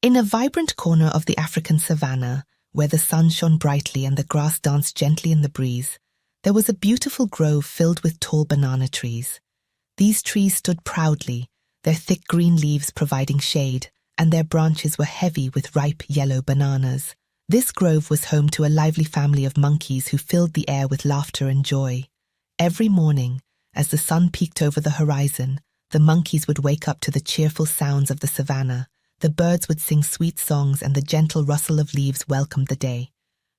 In a vibrant corner of the African savanna, where the sun shone brightly and the grass danced gently in the breeze, there was a beautiful grove filled with tall banana trees. These trees stood proudly, their thick green leaves providing shade, and their branches were heavy with ripe yellow bananas. This grove was home to a lively family of monkeys who filled the air with laughter and joy. Every morning, as the sun peeked over the horizon, the monkeys would wake up to the cheerful sounds of the savanna. The birds would sing sweet songs and the gentle rustle of leaves welcomed the day.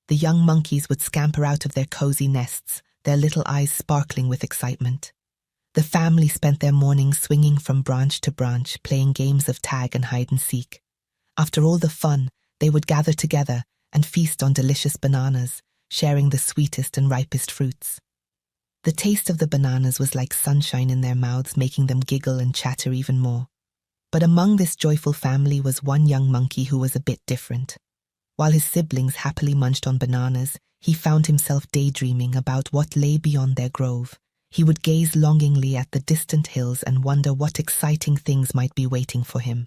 The young monkeys would scamper out of their cozy nests, their little eyes sparkling with excitement. The family spent their mornings swinging from branch to branch, playing games of tag and hide and seek. After all the fun, they would gather together and feast on delicious bananas, sharing the sweetest and ripest fruits. The taste of the bananas was like sunshine in their mouths, making them giggle and chatter even more. But among this joyful family was one young monkey who was a bit different. While his siblings happily munched on bananas, he found himself daydreaming about what lay beyond their grove. He would gaze longingly at the distant hills and wonder what exciting things might be waiting for him.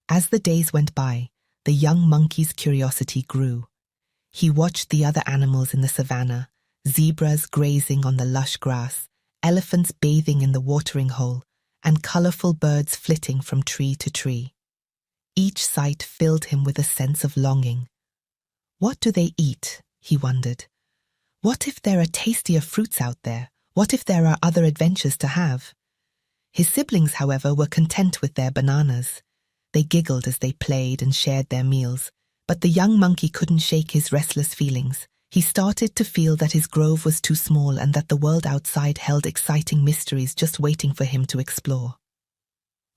As the days went by, the young monkey's curiosity grew. He watched the other animals in the savanna, zebras grazing on the lush grass, elephants bathing in the watering hole, and colorful birds flitting from tree to tree. Each sight filled him with a sense of longing. What do they eat? He wondered. What if there are tastier fruits out there? What if there are other adventures to have? His siblings, however, were content with their bananas. They giggled as they played and shared their meals, but the young monkey couldn't shake his restless feelings. He started to feel that his grove was too small and that the world outside held exciting mysteries just waiting for him to explore.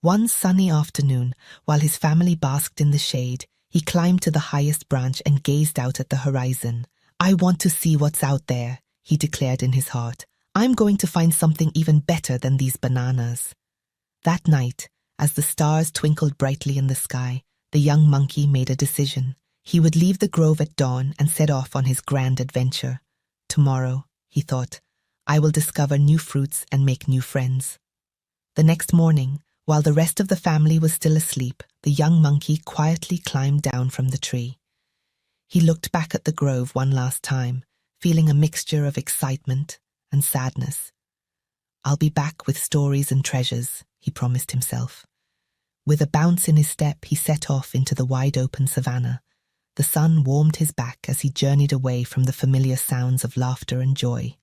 One sunny afternoon, while his family basked in the shade, he climbed to the highest branch and gazed out at the horizon. "I want to see what's out there," he declared in his heart. "I'm going to find something even better than these bananas." That night, as the stars twinkled brightly in the sky, the young monkey made a decision. He would leave the grove at dawn and set off on his grand adventure. "Tomorrow," he thought, "I will discover new fruits and make new friends." The next morning, while the rest of the family was still asleep, the young monkey quietly climbed down from the tree. He looked back at the grove one last time, feeling a mixture of excitement and sadness. "I'll be back with stories and treasures," he promised himself. With a bounce in his step, he set off into the wide-open savanna. The sun warmed his back as he journeyed away from the familiar sounds of laughter and joy.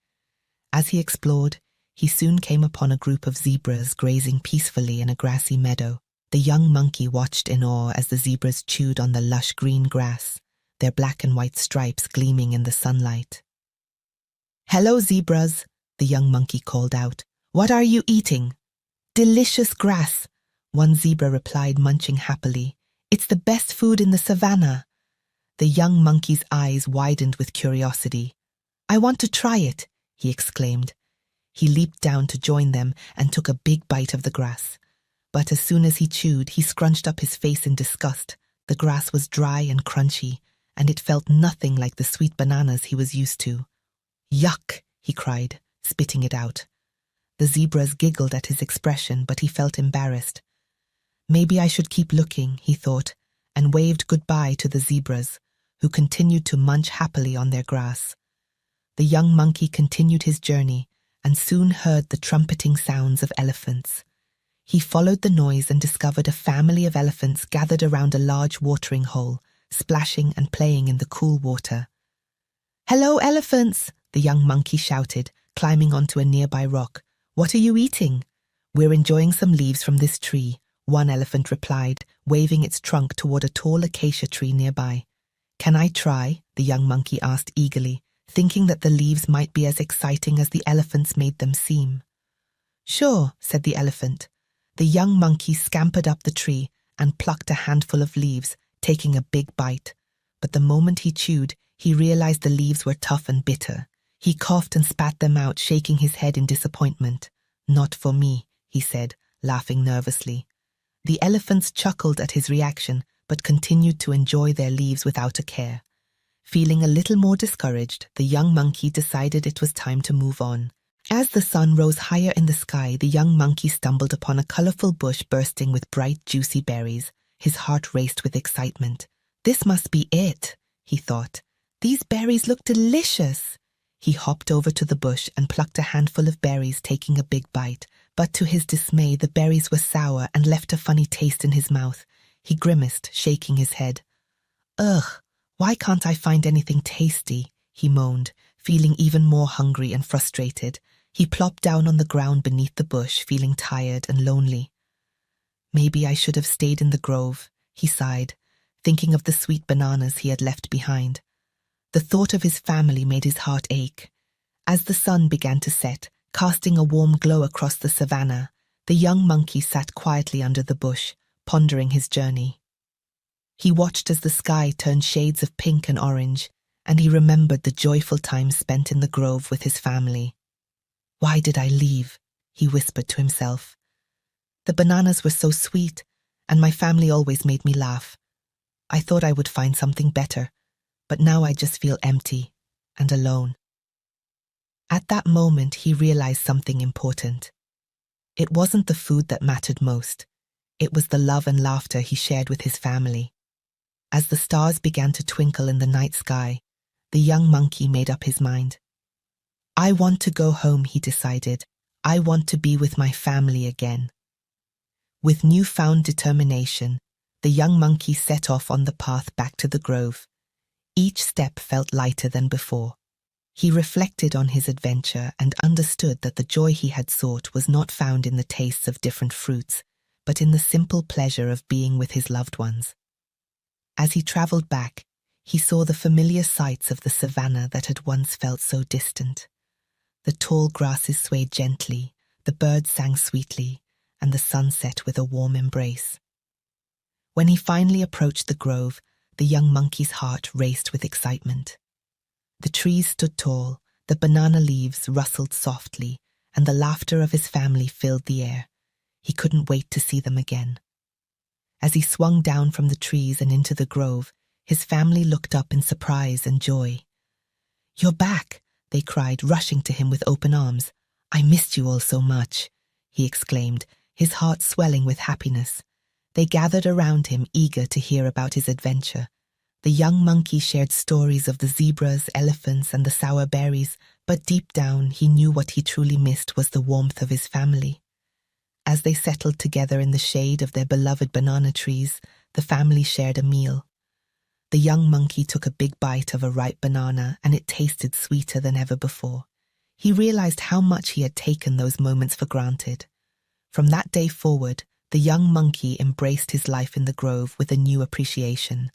As he explored, he soon came upon a group of zebras grazing peacefully in a grassy meadow. The young monkey watched in awe as the zebras chewed on the lush green grass, their black and white stripes gleaming in the sunlight. "Hello, zebras," the young monkey called out. "What are you eating?" "Delicious grass," one zebra replied, munching happily. "It's the best food in the savanna." The young monkey's eyes widened with curiosity. "I want to try it," he exclaimed. He leaped down to join them and took a big bite of the grass. But as soon as he chewed, he scrunched up his face in disgust. The grass was dry and crunchy, and it felt nothing like the sweet bananas he was used to. "Yuck," he cried, spitting it out. The zebras giggled at his expression, but he felt embarrassed. Maybe I should keep looking, he thought, and waved goodbye to the zebras, who continued to munch happily on their grass. The young monkey continued his journey and soon heard the trumpeting sounds of elephants. He followed the noise and discovered a family of elephants gathered around a large watering hole, splashing and playing in the cool water. "Hello, elephants!" the young monkey shouted, climbing onto a nearby rock. "What are you eating?" "We're enjoying some leaves from this tree," one elephant replied, waving its trunk toward a tall acacia tree nearby. "Can I try?" the young monkey asked eagerly, thinking that the leaves might be as exciting as the elephants made them seem. "Sure," said the elephant. The young monkey scampered up the tree and plucked a handful of leaves, taking a big bite. But the moment he chewed, he realized the leaves were tough and bitter. He coughed and spat them out, shaking his head in disappointment. "Not for me," he said, laughing nervously. The elephants chuckled at his reaction, but continued to enjoy their leaves without a care. Feeling a little more discouraged, the young monkey decided it was time to move on. As the sun rose higher in the sky, the young monkey stumbled upon a colorful bush bursting with bright, juicy berries. His heart raced with excitement. This must be it, he thought. These berries look delicious. He hopped over to the bush and plucked a handful of berries, taking a big bite. But to his dismay, the berries were sour and left a funny taste in his mouth. He grimaced, shaking his head. Ugh, why can't I find anything tasty? He moaned, feeling even more hungry and frustrated. He plopped down on the ground beneath the bush, feeling tired and lonely. Maybe I should have stayed in the grove, he sighed, thinking of the sweet bananas he had left behind. The thought of his family made his heart ache. As the sun began to set, casting a warm glow across the savannah, the young monkey sat quietly under the bush, pondering his journey. He watched as the sky turned shades of pink and orange, and he remembered the joyful time spent in the grove with his family. Why did I leave? He whispered to himself. The bananas were so sweet, and my family always made me laugh. I thought I would find something better, but now I just feel empty and alone. At that moment, he realized something important. It wasn't the food that mattered most. It was the love and laughter he shared with his family. As the stars began to twinkle in the night sky, the young monkey made up his mind. I want to go home, he decided. I want to be with my family again. With newfound determination, the young monkey set off on the path back to the grove. Each step felt lighter than before. He reflected on his adventure and understood that the joy he had sought was not found in the tastes of different fruits, but in the simple pleasure of being with his loved ones. As he traveled back, he saw the familiar sights of the savannah that had once felt so distant. The tall grasses swayed gently, the birds sang sweetly, and the sun set with a warm embrace. When he finally approached the grove, the young monkey's heart raced with excitement. The trees stood tall, the banana leaves rustled softly, and the laughter of his family filled the air. He couldn't wait to see them again. As he swung down from the trees and into the grove, his family looked up in surprise and joy. You're back, they cried, rushing to him with open arms. I missed you all so much, he exclaimed, his heart swelling with happiness. They gathered around him, eager to hear about his adventure. The young monkey shared stories of the zebras, elephants, and the sour berries, but deep down he knew what he truly missed was the warmth of his family. As they settled together in the shade of their beloved banana trees, the family shared a meal. The young monkey took a big bite of a ripe banana, and it tasted sweeter than ever before. He realized how much he had taken those moments for granted. From that day forward, the young monkey embraced his life in the grove with a new appreciation.